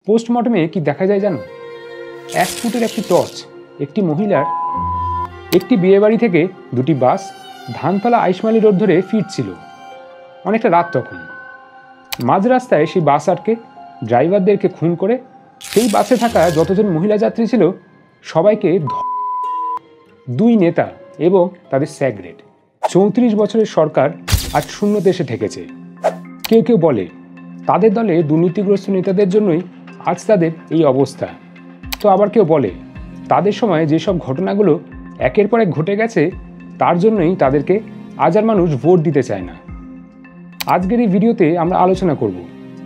পোস্টমর্টমে কি দেখা যায় জানো? 1 ফুটের একটি টর্চ, একটি মহিলার একটি বিয়েবাড়ি থেকে দুটি বাস ধানতলা আইসমালি রোড ধরে ফিরছিল। অনেকটা রাত তখন। মাঝ রাস্তায় সেই বাস আটকে ড্রাইভারদেরকে খুন করে সেই বাসে থাকা যতজন মহিলা যাত্রী ছিল সবাইকে দুই নেতা এবং তাদের স্যাগ্রেড 34 বছরের সরকার আজ শূন্যতে এসে ঠেকেছে। কেউ কেউ বলে তাদের দলে দুর্নীতিগ্রস্ত নেতাদের জন্যই আজ তাদের এই অবস্থা। তো আবার কেউ বলে তাদের সময় যেসব ঘটনাগুলো একের পর এক ঘটে গেছে তার জন্যই তাদেরকে আজ আর মানুষ ভোট দিতে চায় না। আজকের এই ভিডিওতে আমরা আলোচনা করব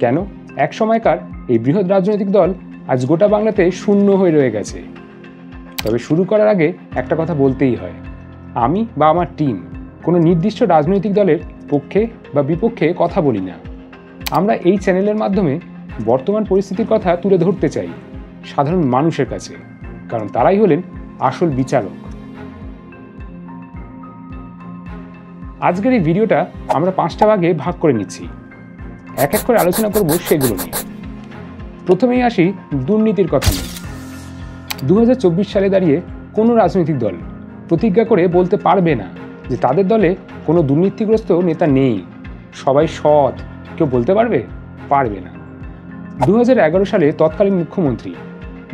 কেন এক সময়কার এই বৃহৎ রাজনৈতিক দল আজ গোটা বাংলাতে শূন্য হয়ে রয়ে গেছে। তবে শুরু করার আগে একটা কথা বলতেই হয়, আমি বা আমার টিম কোনো নির্দিষ্ট রাজনৈতিক দলের পক্ষে বা বিপক্ষে কথা বলি না। আমরা এই চ্যানেলের মাধ্যমে বর্তমান পরিস্থিতির কথা তুলে ধরতে চাই সাধারণ মানুষের কাছে, কারণ তারাই হলেন আসল বিচারক। আজকের এই ভিডিওটা আমরা 5টা ভাগে ভাগ করে নিচ্ছি, এক এক করে আলোচনা করব সেগুলো নিয়ে। প্রথমেই আসি দুর্নীতির কথা নিয়ে। 2024 সালে দাঁড়িয়ে কোনো রাজনৈতিক দল প্রতিজ্ঞা করে বলতে পারবে না যে তাদের দলে কোনো দুর্নীতিগ্রস্ত নেতা নেই, সবাই সৎ। কেউ বলতে পারবে? পারবে না। 2011 সালে তৎকালীন মুখ্যমন্ত্রী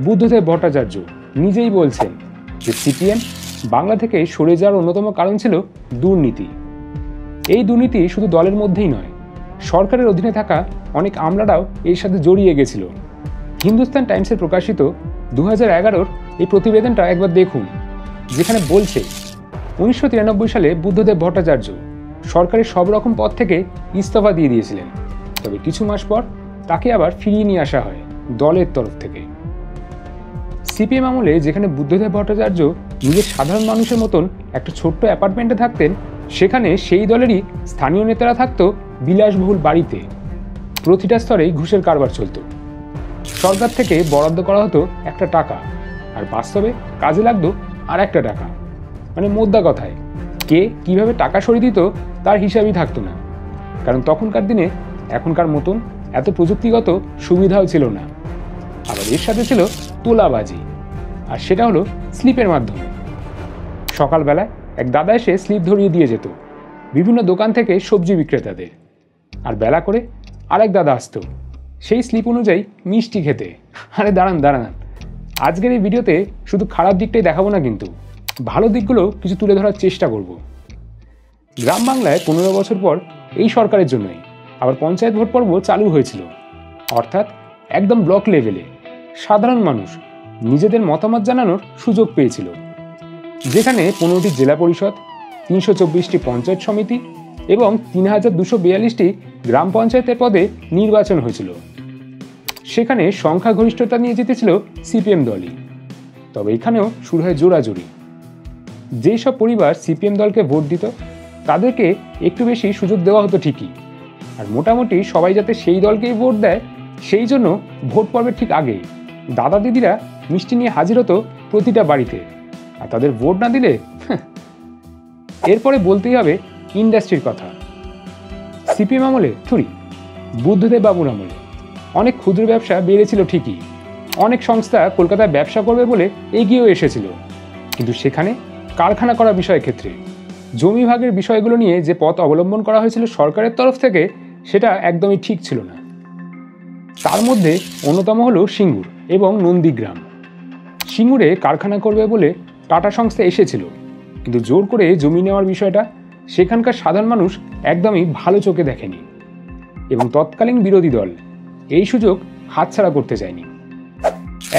বুদ্ধদেব ভট্টাচার্য নিজেই বলছেন যে সিপিএম বাংলা থেকে সরে যাওয়ার অন্যতম কারণ ছিল দুর্নীতি। এই দুর্নীতি শুধু দলের মধ্যেই নয়, সরকারের অধীনে থাকা অনেক আমলারাও এর সাথে জড়িয়ে গেছিল। হিন্দুস্তান টাইমসের প্রকাশিত 2011 এই প্রতিবেদনটা একবার দেখুন, যেখানে বলছে 1993 সালে বুদ্ধদেব ভট্টাচার্য সরকারের সব রকম পদ থেকে ইস্তফা দিয়ে দিয়েছিলেন। তবে কিছু মাস পর তাকে আবার ফিরিয়ে নিয়ে আসা হয় দলের তরফ থেকে। সিপিএম আমলে যেখানে বুদ্ধদেব ভট্টাচার্য নিজের সাধারণ মানুষের মতন একটা ছোট্ট অ্যাপার্টমেন্টে থাকতেন, সেখানে সেই দলেরই স্থানীয় নেতারা থাকতো বিলাসবহুল বাড়িতে। প্রতিটা স্তরেই ঘুষের কারবার চলত। সরকার থেকে বরাদ্দ করা হতো একটা টাকা, আর বাস্তবে কাজে লাগতো আর একটা টাকা। মানে মোদ্দা কথায় কে কিভাবে টাকা সরিয়ে দিত তার হিসাবই থাকতো না, কারণ তখনকার দিনে এখনকার মতন এত প্রযুক্তিগত সুবিধাও ছিল না। আবার এর সাথে ছিল তোলাবাজি, আর সেটা হলো স্লিপের মাধ্যমে। সকালবেলায় এক দাদা এসে স্লিপ ধরিয়ে দিয়ে যেত বিভিন্ন দোকান থেকে সবজি বিক্রেতাদের, আর বেলা করে আরেক দাদা আসতো সেই স্লিপ অনুযায়ী মিষ্টি খেতে। আরে দাঁড়ান, আজকের এই ভিডিওতে শুধু খারাপ দিকটাই দেখাবো না, কিন্তু ভালো দিকগুলো কিছু তুলে ধরার চেষ্টা করব। গ্রাম বাংলায় 15 বছর পর এই সরকারের জন্যই আবার পঞ্চায়েত ভোট পর্ব চালু হয়েছিল, অর্থাৎ একদম ব্লক লেভেলে সাধারণ মানুষ নিজেদের মতামত জানানোর সুযোগ পেয়েছিল, যেখানে 15টি জেলা পরিষদ, 324টি পঞ্চায়েত সমিতি এবং 3242টি গ্রাম পঞ্চায়েতের পদে নির্বাচন হয়েছিল। সেখানে সংখ্যাগরিষ্ঠতা নিয়ে জিতেছিল সিপিএম দলই। তবে এখানেও শুরু হয় জোরাজুরি। যেসব পরিবার সিপিএম দলকে ভোট দিত তাদেরকে একটু বেশি সুযোগ দেওয়া হতো ঠিকই, আর মোটামুটি সবাই যাতে সেই দলকেই ভোট দেয় সেই জন্য ভোট পর্বের ঠিক আগে দাদা দিদিরা মিষ্টি নিয়ে হাজির হতো প্রতিটা বাড়িতে, আর তাদের ভোট না দিলে এরপরে বলতেই হবে ইন্ডাস্ট্রির কথা। সিপিএম আমলে বুদ্ধদেব বাবুর আমলে অনেক ক্ষুদ্র ব্যবসা বেড়েছিল ঠিকই, অনেক সংস্থা কলকাতায় ব্যবসা করবে বলে এগিয়েও এসেছিল, কিন্তু সেখানে কারখানা করা বিষয়ের ক্ষেত্রে জমি ভাগের বিষয়গুলো নিয়ে যে পথ অবলম্বন করা হয়েছিল সরকারের তরফ থেকে সেটা একদমই ঠিক ছিল না। তার মধ্যে অন্যতম হলো সিঙ্গুর এবং নন্দীগ্রাম। সিঙ্গুরে কারখানা করবে বলে টাটা সংস্থা এসেছিল, কিন্তু জোর করে জমি নেওয়ার বিষয়টা সেখানকার সাধারণ মানুষ একদমই ভালো চোখে দেখেনি, এবং তৎকালীন বিরোধী দল এই সুযোগ হাতছাড়া করতে চায়নি।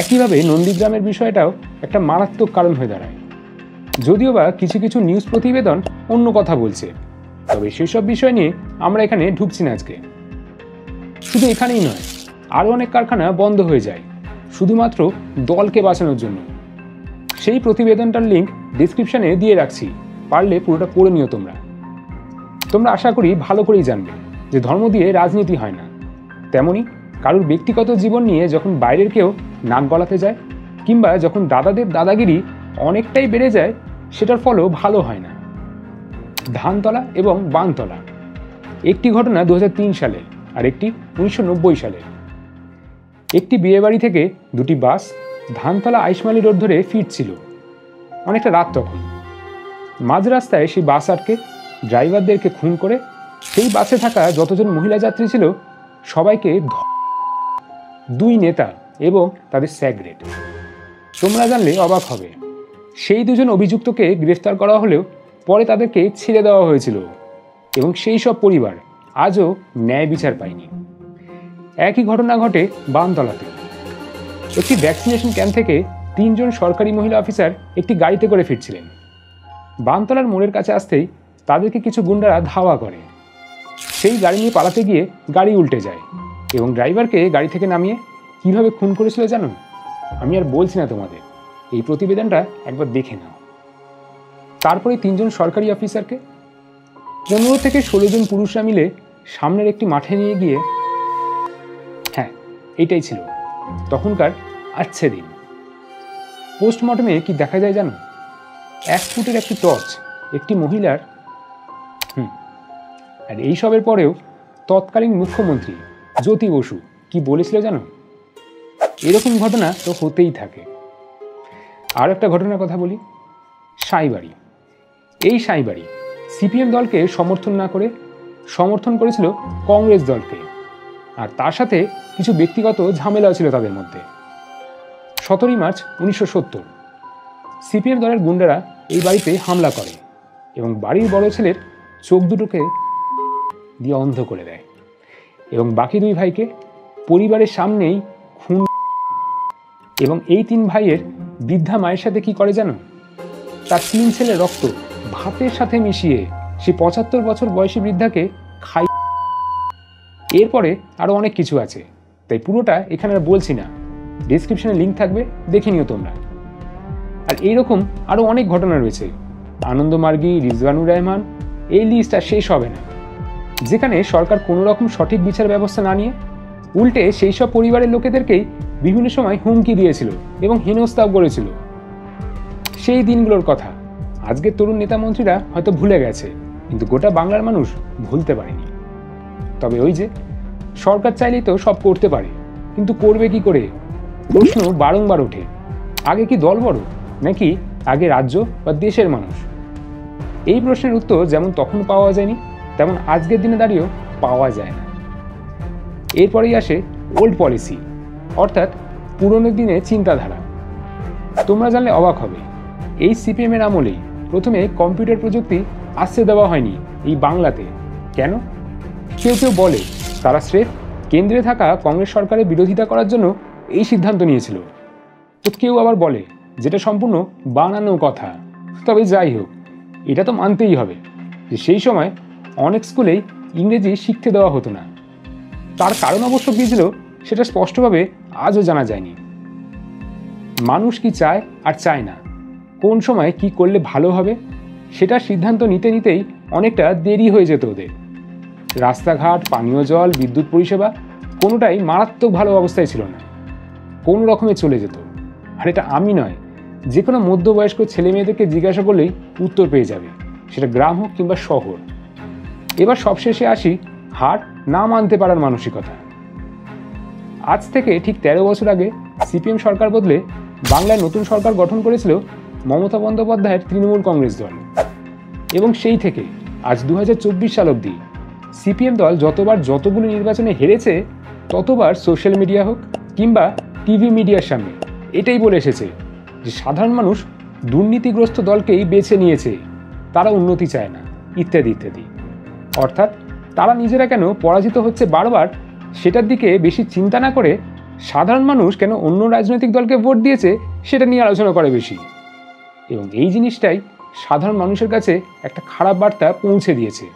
একইভাবে নন্দীগ্রামের বিষয়টাও একটা মারাত্মক কারণ হয়ে দাঁড়ায়, যদিও বা কিছু কিছু নিউজ প্রতিবেদন অন্য কথা বলছে। তবে সেসব বিষয় নিয়ে আমরা এখানে ঢুকছি না আজকে। শুধু এখানেই নয়, আরও অনেক কারখানা বন্ধ হয়ে যায় শুধুমাত্র দলকে বাঁচানোর জন্য। সেই প্রতিবেদনটার লিঙ্ক ডিসক্রিপশানে দিয়ে রাখছি, পারলে পুরোটা পড়ে নিও তোমরা আশা করি ভালো করেই জানবে যে ধর্ম দিয়ে রাজনীতি হয় না। তেমনি কারোর ব্যক্তিগত জীবন নিয়ে যখন বাইরের কেউ নাক গলাতে যায়, কিংবা যখন দাদাদের দাদাগিরি অনেকটাই বেড়ে যায়, সেটার ফলও ভালো হয় না। ধানতলা এবং বানতলা, একটি ঘটনা 2003 সালে আর একটি 1990 সালে। একটি বিয়েবাড়ি থেকে দুটি বাস ধানতলা আইসমালি রোড ধরে ফিরছিল। অনেকটা রাত তখন। মাঝ রাস্তায় সেই বাস আটকে ড্রাইভারদেরকে খুন করে সেই বাসে থাকা যতজন মহিলা যাত্রী ছিল সবাইকে দুই নেতা এবং তাদের স্যাগ্রেট। তোমরা জানলে অবাক হবে, সেই দুজন অভিযুক্তকে গ্রেফতার করা হলেও পরে তাদেরকে ছেড়ে দেওয়া হয়েছিল এবং সেই সব পরিবার আজও ন্যায় বিচার পায়নি। একই ঘটনা ঘটে বানতলাতে। একটি ভ্যাকসিনেশন ক্যাম্প থেকে 3 জন সরকারি মহিলা অফিসার একটি গাড়িতে করে ফিরছিলেন। বানতলার মোড়ের কাছে আসতেই তাদেরকে কিছু গুন্ডারা ধাওয়া করে। সেই গাড়ি নিয়ে পালাতে গিয়ে গাড়ি উল্টে যায় এবং ড্রাইভারকে গাড়ি থেকে নামিয়ে কিভাবে খুন করেছিল জানো? আমি আর বলছি না তোমাদের, এই প্রতিবেদনটা একবার দেখে নাও। তারপরে 3 জন সরকারি অফিসারকে 15 থেকে 16 জন পুরুষরা মিলে সামনের একটি মাঠে নিয়ে গিয়ে, হ্যাঁ এইটাই ছিল তখনকার আচ্ছা দিন। পোস্টমর্টমে কি দেখা যায় জানো? 1 ফুটের একটি টর্চ একটি মহিলার। আর এইসবের পরেও তৎকালীন মুখ্যমন্ত্রী জ্যোতি বসু কি বলেছিল জানো? এরকম ঘটনা তো হতেই থাকে। আর একটা ঘটনার কথা বলি, সাঁইবাড়ি। এই সাঁইবাড়ি সিপিএম দলকে সমর্থন না করে সমর্থন করেছিল কংগ্রেস দলকে, আর তার সাথে কিছু ব্যক্তিগত ঝামেলাও ছিল তাদের মধ্যে। 17 মার্চ 1970 সিপিএম দলের গুন্ডারা এই বাড়িতে হামলা করে এবং বাড়ির বড় ছেলের চোখ দুটোকে দিয়ে অন্ধ করে দেয় এবং বাকি 2 ভাইকে পরিবারের সামনেই খুন। এবং এই 3 ভাইয়ের বৃদ্ধা মায়ের সাথে কি করে জানো? তার 3 ছেলের রক্ত ভাতের সাথে মিশিয়ে সে 75 বছর বয়সী বৃদ্ধাকে খাই। এরপরে আরো অনেক কিছু আছে, তাই পুরোটা এখানে আর বলছি না। ডেসক্রিপশনে লিঙ্ক থাকবে, দেখে নিও তোমরা। আর এইরকম আরো অনেক ঘটনা রয়েছে, আনন্দমার্গী, রিজওয়ানুর রহমান, এই লিস্ট আর শেষ হবে না, যেখানে সরকার কোনো রকম সঠিক বিচার ব্যবস্থা না নিয়ে উল্টে সেই সব পরিবারের লোকেদেরকেই বিভিন্ন সময় হুমকি দিয়েছিল এবং হেনস্থাও করেছিল। সেই দিনগুলোর কথা আজকের তরুণ নেতা মন্ত্রীরা হয়তো ভুলে গেছে, কিন্তু গোটা বাংলার মানুষ ভুলতে পারেনি। তবে ওই যে সরকার চাইলেই তো সব করতে পারে, কিন্তু করবে কি করে? প্রশ্ন বারংবার ওঠে, আগে কি দল বড় নাকি আগে রাজ্য বা দেশের মানুষ? এই প্রশ্নের উত্তর যেমন তখন পাওয়া যায়নি, তেমন আজকের দিনে দাঁড়িয়েও পাওয়া যায় না। এরপরেই আসে ওল্ড পলিসি, অর্থাৎ পুরনো দিনের চিন্তাধারা। তোমরা জানলে অবাক হবে, এই সিপিএমের আমলেই প্রথমে কম্পিউটার প্রযুক্তি আসতে দেওয়া হয়নি এই বাংলাতে। কেন? কেউ কেউ বলে তারা স্রেফ কেন্দ্রে থাকা কংগ্রেস সরকারের বিরোধিতা করার জন্য এই সিদ্ধান্ত নিয়েছিল। তো কেউ আবার বলে যেটা সম্পূর্ণ বানানো কথা। তবে যাই হোক, এটা তো মানতেই হবে যে সেই সময় অনেক স্কুলেই ইংরেজি শিখতে দেওয়া হতো না। তার কারণ অবশ্য কী ছিল সেটা স্পষ্টভাবে আজও জানা যায়নি। মানুষ কি চায় আর চায় না, কোন সময় কি করলে ভালো হবে সেটা সিদ্ধান্ত নিতে নিতেই অনেকটা দেরি হয়ে যেত ওদের। রাস্তাঘাট, পানীয় জল, বিদ্যুৎ পরিষেবা কোনোটাই মারাত্মক ভালো অবস্থায় ছিল না, কোনো রকমে চলে যেত। আর এটা আমি নয়, যে কোনো মধ্যবয়স্ক ছেলে মেয়েদেরকে জিজ্ঞাসা করলেই উত্তর পেয়ে যাবে, সেটা গ্রাম হোক কিংবা শহর। এবার সবশেষে আসি হার না মানতে পারার মানসিকতা। আজ থেকে ঠিক 13 বছর আগে সিপিএম সরকার বদলে বাংলায় নতুন সরকার গঠন করেছিল মমতা বন্দ্যোপাধ্যায়ের তৃণমূল কংগ্রেস দল। এবং সেই থেকে আজ 2024 সাল অবধি সিপিএম দল যতবার যতগুলো নির্বাচনে হেরেছে, ততবার সোশ্যাল মিডিয়া হোক কিংবা টিভি মিডিয়ার সামনে এটাই বলে এসেছে যে সাধারণ মানুষ দুর্নীতিগ্রস্ত দলকেই বেছে নিয়েছে, তারা উন্নতি চায় না, ইত্যাদি ইত্যাদি। অর্থাৎ তারা নিজেরা কেন পরাজিত হচ্ছে বারবার সেটার দিকে বেশি চিন্তা না করে সাধারণ মানুষ কেন অন্য রাজনৈতিক দলকে ভোট দিয়েছে সেটা নিয়ে আলোচনা করে বেশি। এবং এই জিনিসটাই সাধারণ মানুষের কাছে একটা খারাপ বার্তা পৌঁছে দিয়েছে।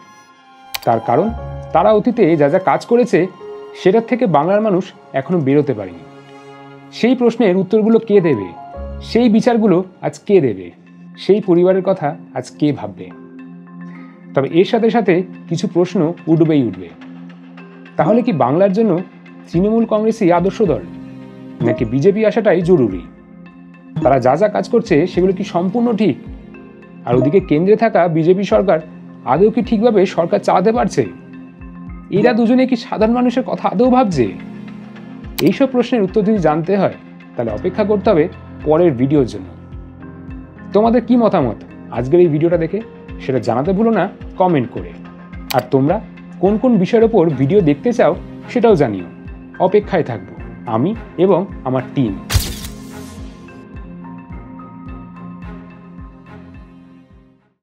তার কারণ তারা অতীতে যা যা কাজ করেছে সেটার থেকে বাংলার মানুষ এখনো বেরোতে পারেনি। সেই প্রশ্নের উত্তরগুলো কে দেবে, সেই বিচারগুলো আজ কে দেবে, সেই পরিবারের কথা আজ কে ভাববে? তবে এর সাথে সাথে কিছু প্রশ্ন উঠবেই উঠবে। তাহলে কি বাংলার জন্য তৃণমূল কংগ্রেসই আদর্শ দল, নাকি বিজেপি আসাটাই জরুরি? তারা যা যা কাজ করছে সেগুলো কি সম্পূর্ণ ঠিক? আর ওদিকে কেন্দ্রে থাকা বিজেপি সরকার আদৌ কি ঠিকভাবে সরকার চালাতে পারছে? এরা দুজনে কি সাধারণ মানুষের কথা আদৌ ভাবছে? এইসব প্রশ্নের উত্তর যদি জানতে হয় তাহলে অপেক্ষা করতে হবে পরের ভিডিওর জন্য। তোমাদের কি মতামত আজকের এই ভিডিওটা দেখে সেটা জানাতে ভুলো না কমেন্ট করে। আর তোমরা কোন কোন বিষয়ের ওপর ভিডিও দেখতে চাও সেটাও জানিও। অপেক্ষায় থাকবো আমি এবং আমার টিম।